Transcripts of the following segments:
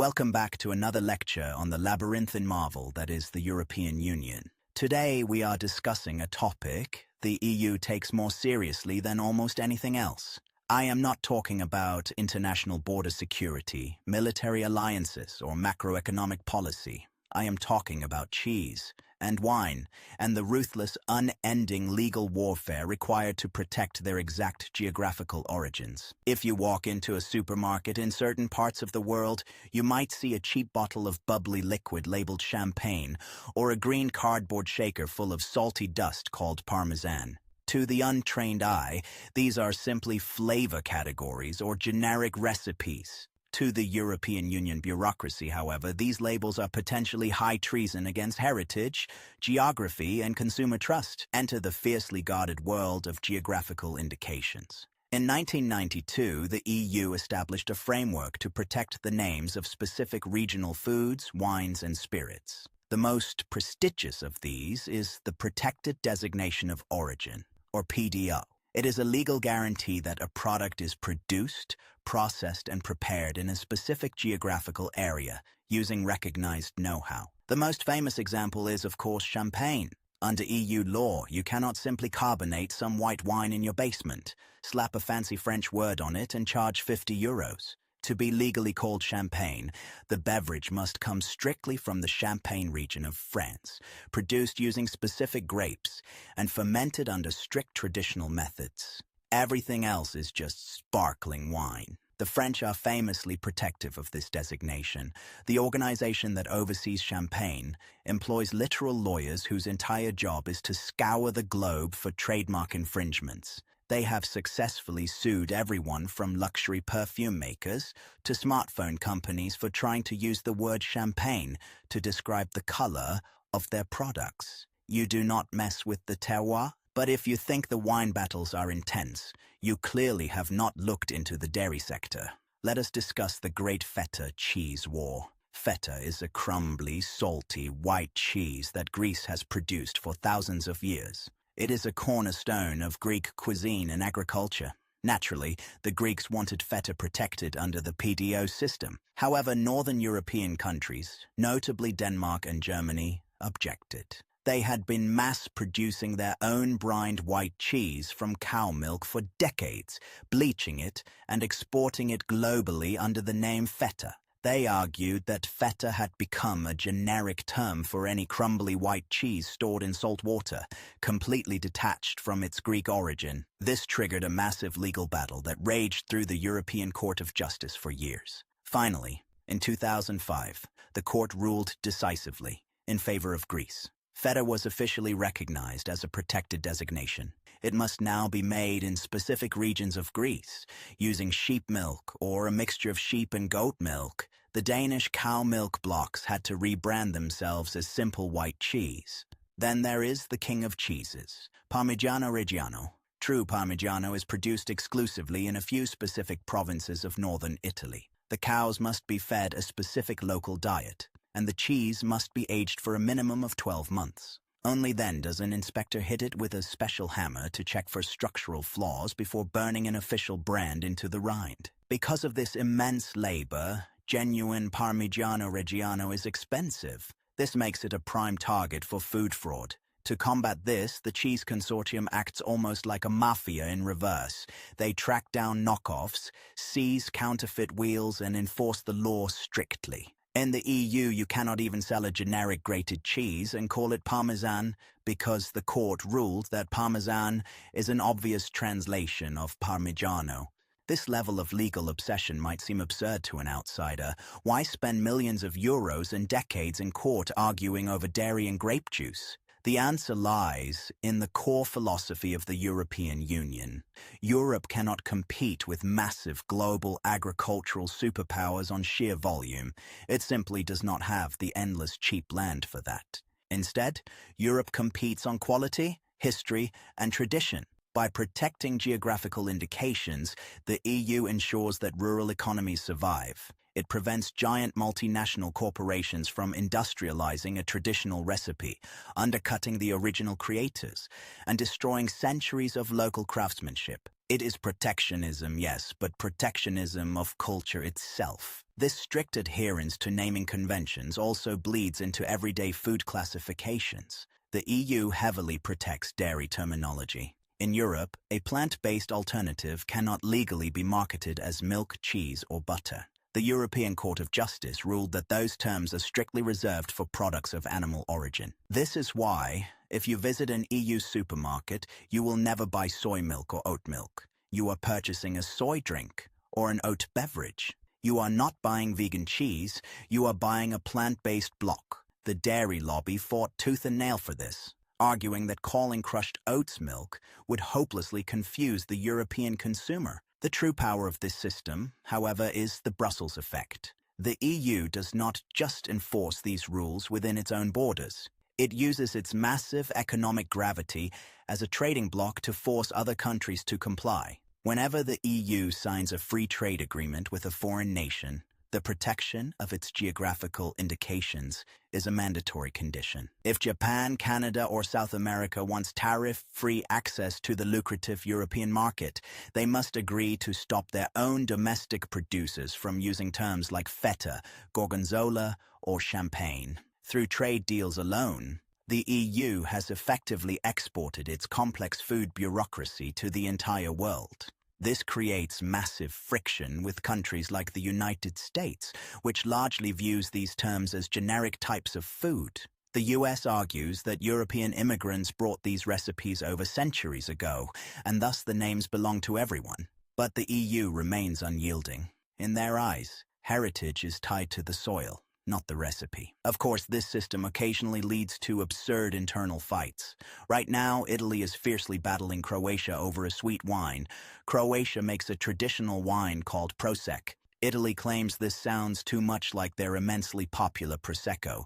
Welcome back to another lecture on the labyrinthine marvel that is the European Union. Today we are discussing a topic the EU takes more seriously than almost anything else. I am not talking about international border security, military alliances, or macroeconomic policy. I am talking about cheese and wine and the ruthless, unending legal warfare required to protect their exact geographical origins. If you walk into a supermarket in certain parts of the world, you might see a cheap bottle of bubbly liquid labeled champagne or a green cardboard shaker full of salty dust called Parmesan. To the untrained eye, these are simply flavor categories or generic recipes. To the European Union bureaucracy, however, these labels are potentially high treason against heritage, geography, and consumer trust. Enter the fiercely guarded world of geographical indications. In 1992, the EU established a framework to protect the names of specific regional foods, wines, and spirits. The most prestigious of these is the Protected Designation of Origin, or PDO. It is a legal guarantee that a product is produced, processed, and prepared in a specific geographical area using recognized know-how. The most famous example is, of course, champagne. Under EU law, you cannot simply carbonate some white wine in your basement, slap a fancy French word on it, and charge €50. To be legally called champagne, the beverage must come strictly from the Champagne region of France, produced using specific grapes, and fermented under strict traditional methods. Everything else is just sparkling wine. The French are famously protective of this designation. The organization that oversees champagne employs literal lawyers whose entire job is to scour the globe for trademark infringements. They have successfully sued everyone from luxury perfume makers to smartphone companies for trying to use the word champagne to describe the color of their products. You do not mess with the terroir, but if you think the wine battles are intense, you clearly have not looked into the dairy sector. Let us discuss the great Feta cheese war. Feta is a crumbly, salty, white cheese that Greece has produced for thousands of years. It is a cornerstone of Greek cuisine and agriculture. Naturally, the Greeks wanted Feta protected under the PDO system. However, northern European countries, notably Denmark and Germany, objected. They had been mass-producing their own brined white cheese from cow milk for decades, bleaching it and exporting it globally under the name Feta. They argued that Feta had become a generic term for any crumbly white cheese stored in salt water, completely detached from its Greek origin. This triggered a massive legal battle that raged through the European Court of Justice for years. Finally, in 2005, the court ruled decisively in favor of Greece. Feta was officially recognized as a protected designation. It must now be made in specific regions of Greece, using sheep milk or a mixture of sheep and goat milk. The Danish cow milk blocks had to rebrand themselves as simple white cheese. Then there is the king of cheeses, Parmigiano Reggiano. True Parmigiano is produced exclusively in a few specific provinces of northern Italy. The cows must be fed a specific local diet, and the cheese must be aged for a minimum of 12 months. Only then does an inspector hit it with a special hammer to check for structural flaws before burning an official brand into the rind. Because of this immense labor, genuine Parmigiano Reggiano is expensive. This makes it a prime target for food fraud. To combat this, the Cheese Consortium acts almost like a mafia in reverse. They track down knockoffs, seize counterfeit wheels, and enforce the law strictly. In the EU, you cannot even sell a generic grated cheese and call it Parmesan because the court ruled that Parmesan is an obvious translation of Parmigiano. This level of legal obsession might seem absurd to an outsider. Why spend millions of euros and decades in court arguing over dairy and grape juice? The answer lies in the core philosophy of the European Union. Europe cannot compete with massive global agricultural superpowers on sheer volume. It simply does not have the endless cheap land for that. Instead, Europe competes on quality, history, and tradition. By protecting geographical indications, the EU ensures that rural economies survive. It prevents giant multinational corporations from industrializing a traditional recipe, undercutting the original creators, and destroying centuries of local craftsmanship. It is protectionism, yes, but protectionism of culture itself. This strict adherence to naming conventions also bleeds into everyday food classifications. The EU heavily protects dairy terminology. In Europe, a plant-based alternative cannot legally be marketed as milk, cheese, or butter. The European Court of Justice ruled that those terms are strictly reserved for products of animal origin. This is why, if you visit an EU supermarket, you will never buy soy milk or oat milk. You are purchasing a soy drink or an oat beverage. You are not buying vegan cheese, you are buying a plant-based block. The dairy lobby fought tooth and nail for this, arguing that calling crushed oats milk would hopelessly confuse the European consumer. The true power of this system, however, is the Brussels effect. The EU does not just enforce these rules within its own borders. It uses its massive economic gravity as a trading bloc to force other countries to comply. Whenever the EU signs a free trade agreement with a foreign nation, the protection of its geographical indications is a mandatory condition. If Japan, Canada, or South America wants tariff-free access to the lucrative European market, they must agree to stop their own domestic producers from using terms like Feta, Gorgonzola, or Champagne. Through trade deals alone, the EU has effectively exported its complex food bureaucracy to the entire world. This creates massive friction with countries like the United States, which largely views these terms as generic types of food. The US argues that European immigrants brought these recipes over centuries ago, and thus the names belong to everyone. But the EU remains unyielding. In their eyes, heritage is tied to the soil, not the recipe. Of course, this system occasionally leads to absurd internal fights. Right now, Italy is fiercely battling Croatia over a sweet wine. Croatia makes a traditional wine called Prosek. Italy claims this sounds too much like their immensely popular Prosecco,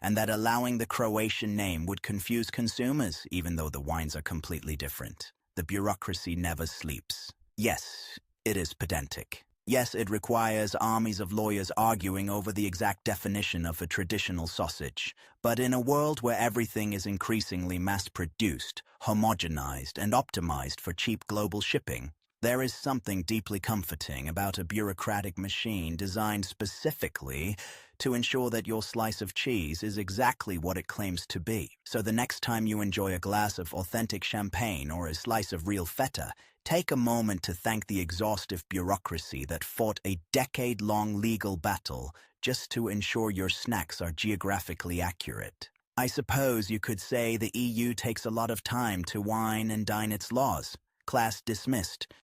and that allowing the Croatian name would confuse consumers, even though the wines are completely different. The bureaucracy never sleeps. Yes, it is pedantic. Yes, it requires armies of lawyers arguing over the exact definition of a traditional sausage. But in a world where everything is increasingly mass-produced, homogenized, and optimized for cheap global shipping, there is something deeply comforting about a bureaucratic machine designed specifically to ensure that your slice of cheese is exactly what it claims to be. So the next time you enjoy a glass of authentic champagne or a slice of real feta, take a moment to thank the exhaustive bureaucracy that fought a decade-long legal battle just to ensure your snacks are geographically accurate. I suppose you could say the EU takes a lot of time to wine and dine its laws. Class dismissed.